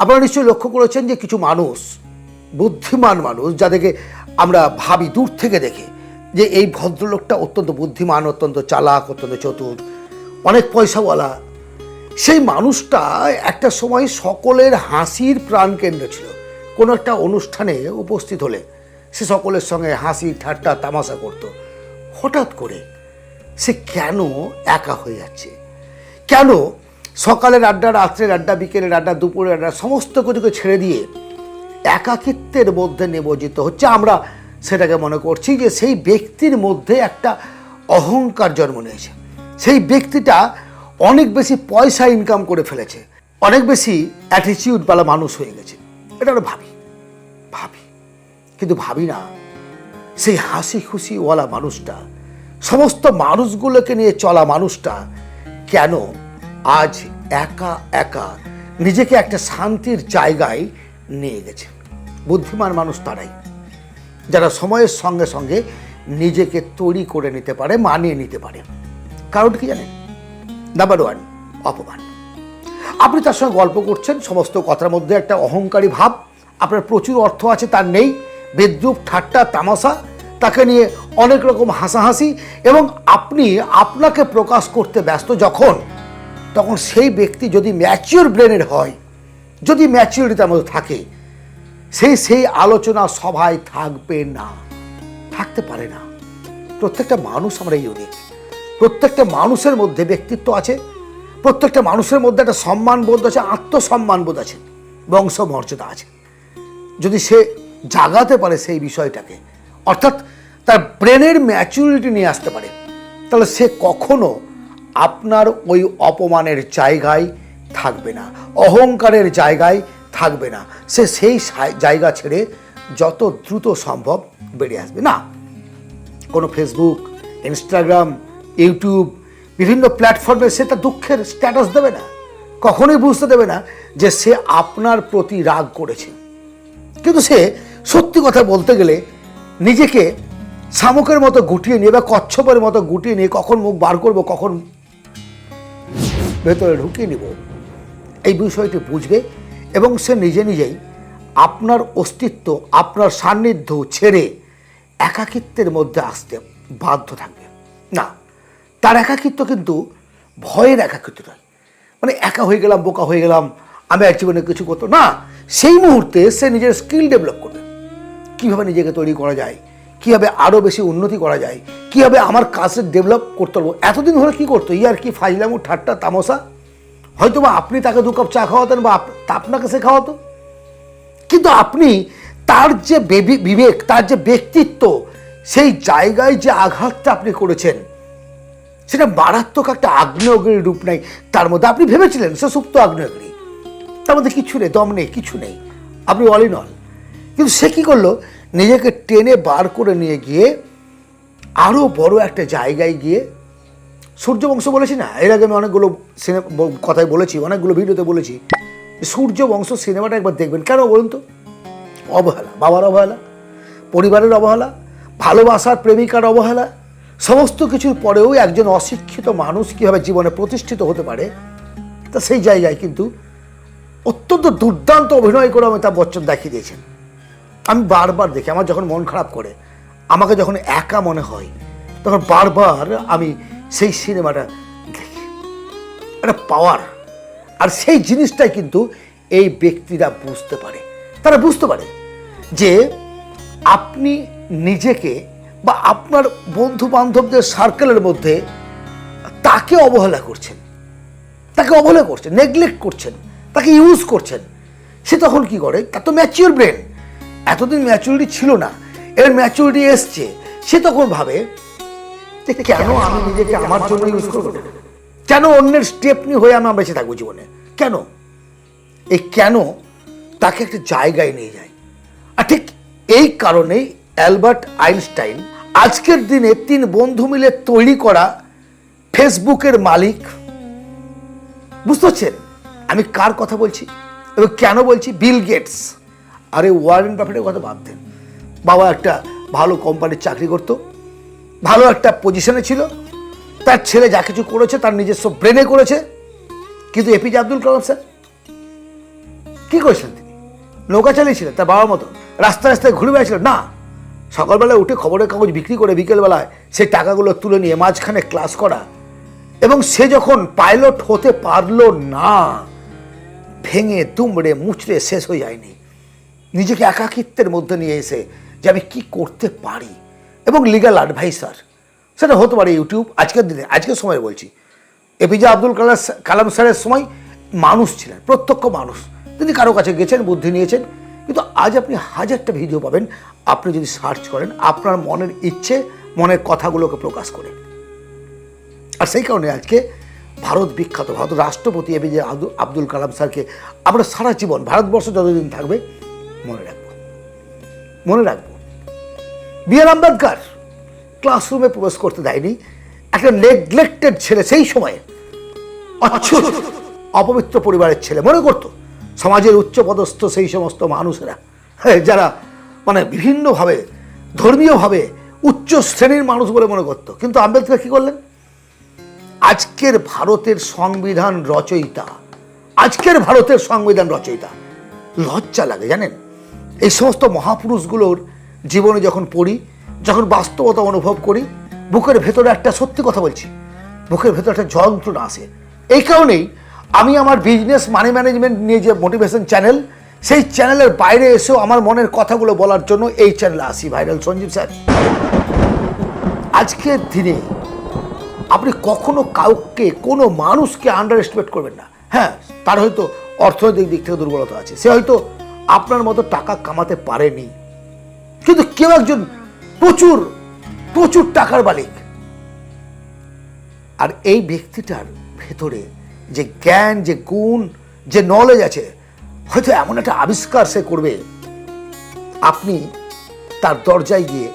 আপনারা নিশ্চয়ই লক্ষ্য করেছেন যে কিছু মানুষ, বুদ্ধিমান মানুষ, যাদেরকে আমরা ভাবি দূর থেকে দেখে যে এই ভদ্রলোকটা অত্যন্ত বুদ্ধিমান, অত্যন্ত চালাক, অত্যন্ত চতুর, অনেক পয়সাওয়ালা, সেই মানুষটা একটা সময় সকলের হাসির প্রাণকেন্দ্র ছিল। কোনো একটা অনুষ্ঠানে উপস্থিত হলে সে সকলের সঙ্গে হাসি ঠাট্টা তামাশা করত। হঠাৎ করে সে কেন একা হয়ে যাচ্ছে? কেন সকালের আড্ডা, রাত্রের আড্ডা, বিকেলের আড্ডা, দুপুরের আড্ডা সমস্ত কিছুকে ছেড়ে দিয়ে একাকিত্বের মধ্যে নিমজ্জিত হচ্ছে? আমরা সেটাকে মনে করছি যে সেই ব্যক্তির মধ্যে একটা অহংকার জন্ম নিয়েছে। সেই ব্যক্তিটা অনেক বেশি পয়সা ইনকাম করে ফেলেছে, অনেক বেশি অ্যাটিটিউডওয়ালা মানুষ হয়ে গেছে। এটা আমরা ভাবি কিন্তু ভাবি না সেই হাসি খুশিওয়ালা মানুষটা, সমস্ত মানুষগুলোকে নিয়ে চলা মানুষটা কেন আজ একা একা নিজেকে একটা শান্তির জায়গায় নিয়ে গেছে। বুদ্ধিমান মানুষ তারাই যারা সময়ের সঙ্গে সঙ্গে নিজেকে তৈরি করে নিতে পারে, মানিয়ে নিতে পারে। কারণ কি জানেন? নাম্বার 1, অপমান। আপনি তার সঙ্গে গল্প করছেন, সমস্ত কথার মধ্যে একটা অহংকারী ভাব, আপনার প্রচুর অর্থ আছে, তার নেই, বেদ্রুপ ঠাট্টা তামাশা, তাকে নিয়ে অনেক রকম হাসাহাসি, এবং আপনি আপনাকে প্রকাশ করতে ব্যস্ত তখন সেই ব্যক্তি যদি ম্যাচিওর ব্রেনের হয়, যদি ম্যাচিওরিটি তার মধ্যে থাকে, সেই আলোচনা সভায় থাকবে না, থাকতে পারে না। প্রত্যেকটা মানুষ আমরা ইউনিক, প্রত্যেকটা মানুষের মধ্যে ব্যক্তিত্ব আছে, প্রত্যেকটা মানুষের মধ্যে একটা সম্মানবোধ আছে, আত্মসম্মানবোধ আছে, বংশমর্যাদা আছে। যদি সে জাগাতে পারে সেই বিষয়টাকে, অর্থাৎ তার ব্রেনের ম্যাচুরিটি নিয়ে আসতে পারে, তাহলে সে কখনো আপনার ওই অপমানের জায়গায় থাকবে না, অহংকারের জায়গায় থাকবে না। সে সেই জায়গা ছেড়ে যত দ্রুত সম্ভব বেরিয়ে আসবে। না, কোনো ফেসবুক, ইনস্টাগ্রাম, ইউটিউব, বিভিন্ন প্ল্যাটফর্মে সে তার দুঃখের স্ট্যাটাস দেবে না, কখনোই বুঝতে দেবে না যে সে আপনার প্রতি রাগ করেছে। কিন্তু সে সত্যি কথা বলতে গেলে নিজেকে শামুকের মতো গুটিয়ে নিয়ে বা কচ্ছপের মতো গুটিয়ে নিয়ে কখন মুখ বার করব, কখন ভেতরে ঢুকিয়ে নিব, এই বিষয়টি বুঝবে এবং সে নিজে নিজেই আপনার অস্তিত্ব, আপনার সান্নিধ্য ছেড়ে একাকিত্বের মধ্যে আসতে বাধ্য থাকবে। না, তার একাকিত্ব কিন্তু ভয়ের একাকিত্ব নয়, মানে একা হয়ে গেলাম, বোকা হয়ে গেলাম, আমি এক জীবনে কিছু করতো না। সেই মুহূর্তে সে নিজের স্কিল ডেভেলপ করবে, কীভাবে নিজেকে তৈরি করা যায়, কীভাবে আরও বেশি উন্নতি করা যায়, কীভাবে আমার কাজে ডেভেলপ করতে পারবো। এতদিন ধরে কী করতো? ইয়ার কি ফাজলামু ঠাট্টা তামসা, হয়তো বা আপনি তাকে 2 কাপ চা খাওয়াতেন বা আপনাকে সে খাওয়াতো, কিন্তু আপনি তার যে বিবেক, তার যে ব্যক্তিত্ব, সেই জায়গায় যে আঘাতটা আপনি করেছেন, সেটা মারাত্মক একটা আগ্নেয়গিরির রূপ নেই তার মধ্যে। আপনি ভেবেছিলেন সে সুপ্ত আগ্নেয়গিরি, তার মধ্যে কিছু নেই, দম নেই, কিছু নেই, আপনি অল ইন অল। কিন্তু সে কী করলো? নিজেকে টেনে বার করে নিয়ে গিয়ে আরও বড় একটা জায়গায় গিয়ে, সূর্যবংশ বলেছি না এর আগে, আমি অনেকগুলো কথায় বলেছি, অনেকগুলো ভিডিওতে বলেছি, সূর্যবংশ সিনেমাটা একবার দেখবেন। কেন বলুন তো? অবহেলা, বাবার অবহেলা, পরিবারের অবহেলা, ভালোবাসার প্রেমিকার অবহেলা, সমস্ত কিছুর পরেও একজন অশিক্ষিত মানুষ কীভাবে জীবনে প্রতিষ্ঠিত হতে পারে, তা সেই জায়গায় কিন্তু অত্যন্ত দুর্দান্ত অভিনয় করে অমিতাভ বচ্চন দেখিয়ে দিয়েছেন। আমি বারবার দেখি, আমার যখন মন খারাপ করে, আমাকে যখন একা মনে হয়, তখন বারবার আমি সেই সিনেমাটা দেখি। একটা পাওয়ার, আর সেই জিনিসটাই কিন্তু এই ব্যক্তিরা বুঝতে পারে। তারা বুঝতে পারে যে আপনি নিজেকে বা আপনার বন্ধু বান্ধবদের সার্কেলের মধ্যে তাকে অবহেলা করছেন, নেগলেক্ট করছেন, তাকে ইউজ করছেন। সে তখন কি করে? তার তো ম্যাচিওর ব্রেন, এতদিন ম্যাচুরিটি ছিল না, এর ম্যাচুরিটি এসছে। সে তখন ভাবে যে কেন আমি নিজেকে আমার জন্য ইউজ করবো, কেন অন্যের স্টেপনি হয়ে আমি বেঁচে থাকবো জীবনে, কেন? এই কেন তাকে একটা জায়গায় নিয়ে যায়। আর ঠিক এই কারণেই অ্যালবার্ট আইনস্টাইন আজকের দিনে 3 বন্ধু মিলে তৈরি করা ফেসবুকের মালিক। বুঝতে পারছেন আমি কার কথা বলছি এবং কেন বলছি? Bill Gates. আরে ওয়ারেন বাফেটের কথা ভাবতেন, বাবা একটা ভালো কোম্পানির চাকরি করত, ভালো একটা পজিশনে ছিল, তার ছেলে যা কিছু করেছে তার নিজস্ব ব্রেনে করেছে। কিন্তু এপিজে আব্দুল কালাম স্যার কি করেছিলেন তিনি? নৌকা চালিয়েছিলেন তার বাবার মতো, রাস্তায় রাস্তায় ঘুরে বেড়াচ্ছিলেন? না, সকালবেলায় উঠে খবরের কাগজ বিক্রি করে বিকেলবেলায় সেই টাকাগুলো তুলে নিয়ে মাঝখানে ক্লাস করা। এবং সে যখন পাইলট হতে পারলো না, ভেঙে তুমড়ে মুচড়ে শেষ হয়ে যায়নি, নিজেকে একাকিত্বের মধ্যে নিয়ে এসে যে আমি কি করতে পারি, এবং লিগ্যাল অ্যাডভাইসার, সেটা হতে পারে ইউটিউব। আজকের দিনে, আজকের সময় বলছি, এপিজে আব্দুল কালাম স্যারের সময় মানুষ ছিলেন, প্রত্যক্ষ মানুষ, তিনি কারো কাছে গেছেন, বুদ্ধি নিয়েছেন। কিন্তু আজ আপনি হাজারটা ভিডিও পাবেন আপনি যদি সার্চ করেন, আপনার মনের ইচ্ছে, মনের কথাগুলোকে প্রকাশ করে। আর সেই কারণে আজকে ভারত বিখ্যাত, ভারত রাষ্ট্রপতি এপিজে আব্দুল কালাম স্যারকে আমরা সারা জীবন, ভারতবর্ষ যতদিন থাকবে মনে রাখবো, মনে রাখবো। বি.আর. আম্বেদকর ক্লাসরুমে প্রবেশ করতে দেয়নি একটা নেগলেক্টেড ছেলে, সেই সময়ে অচ্ছুত অপবিত্র পরিবারের ছেলে মনে করতো সমাজের উচ্চপদস্থ সেই সমস্ত মানুষেরা, যারা মানে বিভিন্নভাবে ধর্মীয়ভাবে উচ্চ শ্রেণীর মানুষ বলে মনে করতো। কিন্তু আম্বেদকর কি করলেন? আজকের ভারতের সংবিধান রচয়িতা, আজকের ভারতের সংবিধান রচয়িতা। লজ্জা লাগে জানেন, এই সমস্ত মহাপুরুষগুলোর জীবনে যখন পড়ি, যখন বাস্তবতা অনুভব করি, বুকের ভেতরে একটা, সত্যি কথা বলছি, বুকের ভেতরে একটা যন্ত্রণা আসে। এই কারণেই আমি আমার বিজনেস মানি ম্যানেজমেন্ট নিয়ে যে মোটিভেশন চ্যানেল, সেই চ্যানেলের বাইরে এসেও আমার মনের কথাগুলো বলার জন্য এই চ্যানেলে আসি। ভাইরাল সঞ্জীব স্যার, আজকের দিনে আপনি কখনো কাউকে, কোনো মানুষকে আন্ডার এস্টিমেট করবেন না। হ্যাঁ, তার হয়তো অর্থনৈতিক দিক থেকে দুর্বলতা আছে, সে হয়তো আপনার মতো টাকা কামাতে পারেনি, কিন্তু কেউ একজন প্রচুর প্রচুর টাকার মালিক, আর এই ব্যক্তিটার ভেতরে যে জ্ঞান, যে গুণ, যে নলেজ আছে, হয়তো এমন একটা আবিষ্কার সে করবে, আপনি তার দরজায় গিয়ে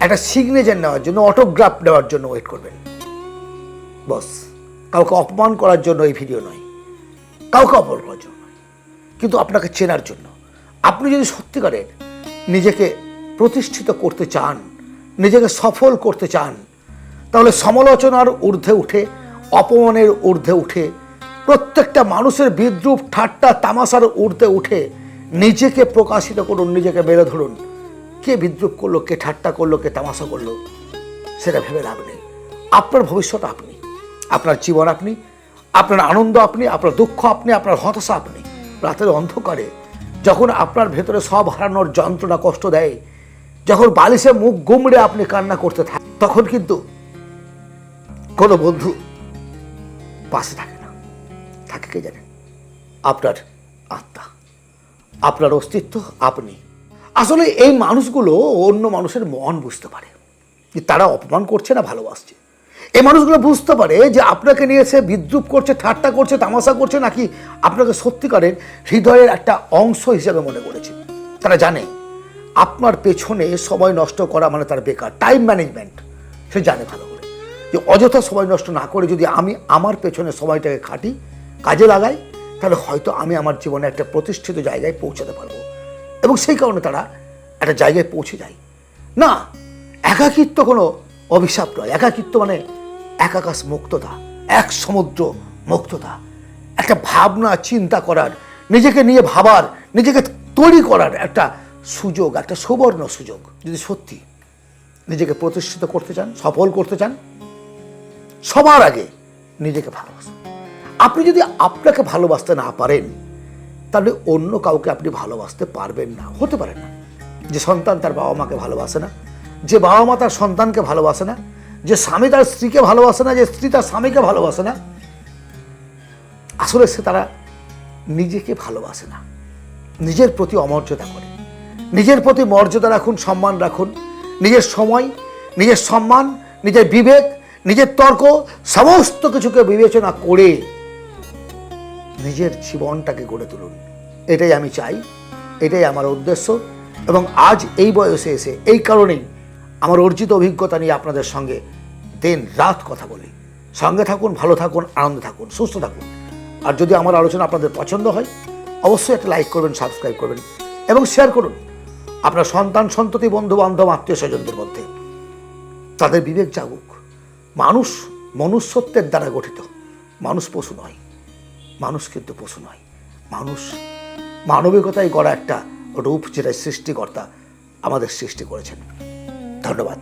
একটা সিগনেচার নেওয়ার জন্য, অটোগ্রাফ নেওয়ার জন্য ওয়েট করবেন। বস, কাউকে অপমান করার জন্য এই ভিডিও নয়, কাউকে অপমান করার জন্য নয়, কিন্তু আপনাকে চেনার জন্য। আপনি যদি সত্যিকারের নিজেকে প্রতিষ্ঠিত করতে চান, নিজেকে সফল করতে চান, তাহলে সমালোচনার ঊর্ধ্বে উঠে, অপমানের ঊর্ধ্বে উঠে, প্রত্যেকটা মানুষের বিদ্রূপ ঠাট্টা তামাশার ঊর্ধ্বে উঠে নিজেকে প্রকাশিত করুন, নিজেকে মেলে ধরুন। কে বিদ্রূপ করলো, কে ঠাট্টা করলো, কে তামাশা করলো, সেটা ভেবে লাভ নেই। আপনার ভবিষ্যৎ আপনি, আপনার জীবন আপনি, আপনার আনন্দ আপনি, আপনার দুঃখ আপনি, আপনার হতাশা আপনি। রাতের অন্ধকারে যখন আপনার ভেতরে সব হারানোর যন্ত্রণা কষ্ট দেয়, যখন বালিশে মুখ গুমড়ে আপনি কান্না করতে থাকেন, তখন কিন্তু কোনো বন্ধু পাশে থাকে না। থাকে কে জানেন? আপনার আত্মা, আপনার অস্তিত্ব, আপনি। আসলে এই মানুষগুলো অন্য মানুষের মন বুঝতে পারে যে তারা অপমান করছে না ভালোবাসছে। এই মানুষগুলো বুঝতে পারে যে আপনাকে নিয়ে সে বিদ্রূপ করছে, ঠাট্টা করছে, তামাশা করছে, নাকি আপনাকে সত্যিকারের হৃদয়ের একটা অংশ হিসেবে মনে করেছে। তারা জানে আপনার পেছনে সময় নষ্ট করা মানে তার বেকার। টাইম ম্যানেজমেন্ট সে জানে ভালো করে, যে অযথা সময় নষ্ট না করে যদি আমি আমার পেছনে সময়টাকে খাটি, কাজে লাগাই, তাহলে হয়তো আমি আমার জীবনে একটা প্রতিষ্ঠিত জায়গায় পৌঁছাতে পারবো। এবং সেই কারণে তারা একটা জায়গায় পৌঁছে যায়। না, একাকিত্ব কোনো অভিশাপ নয়। একাকিত্ব মানে এক আকাশ মুক্ততা, এক সমুদ্র মুক্ততা, একটা ভাবনা চিন্তা করার, নিজেকে নিয়ে ভাবার, নিজেকে তৈরি করার একটা সুযোগ, একটা সুবর্ণ সুযোগ। যদি সত্যি নিজেকে প্রতিষ্ঠিত করতে চান, সফল করতে চান, সবার আগে নিজেকে ভালোবাসুন। আপনি যদি আপনাকে ভালোবাসতে না পারেন, তাহলে অন্য কাউকে আপনি ভালোবাসতে পারবেন না, হতে পারেন না। যে সন্তান তার বাবা মাকে ভালোবাসে না, যে বাবা মা তার সন্তানকে ভালোবাসে না, যে স্বামী তার স্ত্রীকে ভালোবাসে না, যে স্ত্রী তার স্বামীকে ভালোবাসে না, আসলে সে তারা নিজেকে ভালোবাসে না, নিজের প্রতি অমর্যাদা করে। নিজের প্রতি মর্যাদা রাখুন, সম্মান রাখুন। নিজের সময়, নিজের সম্মান, নিজের বিবেক, নিজের তর্ক, সমস্ত কিছুকে বিবেচনা করে নিজের জীবনটাকে গড়ে তুলুন। এটাই আমি চাই, এটাই আমার উদ্দেশ্য। এবং আজ এই বয়সে এসে এই কারণেই আমার অর্জিত অভিজ্ঞতা নিয়ে আপনাদের সঙ্গে দিন রাত কথা বলি। সঙ্গে থাকুন, ভালো থাকুন, আনন্দে থাকুন, সুস্থ থাকুন। আর যদি আমার আলোচনা আপনাদের পছন্দ হয়, অবশ্যই একটা লাইক করবেন, সাবস্ক্রাইব করবেন এবং শেয়ার করুন আপনার সন্তান, সন্ততি, বন্ধু বান্ধব, আত্মীয় স্বজনদের মধ্যে। তাদের বিবেক জাগুক। মানুষ মনুষ্যত্বের দ্বারা গঠিত, মানুষ পশু নয়। মানুষ কিন্তু পশু নয়। মানুষ মানবিকতায় গড়া একটা রূপ, যেটা সৃষ্টিকর্তা আমাদের সৃষ্টি করেছেন। ধন্যবাদ।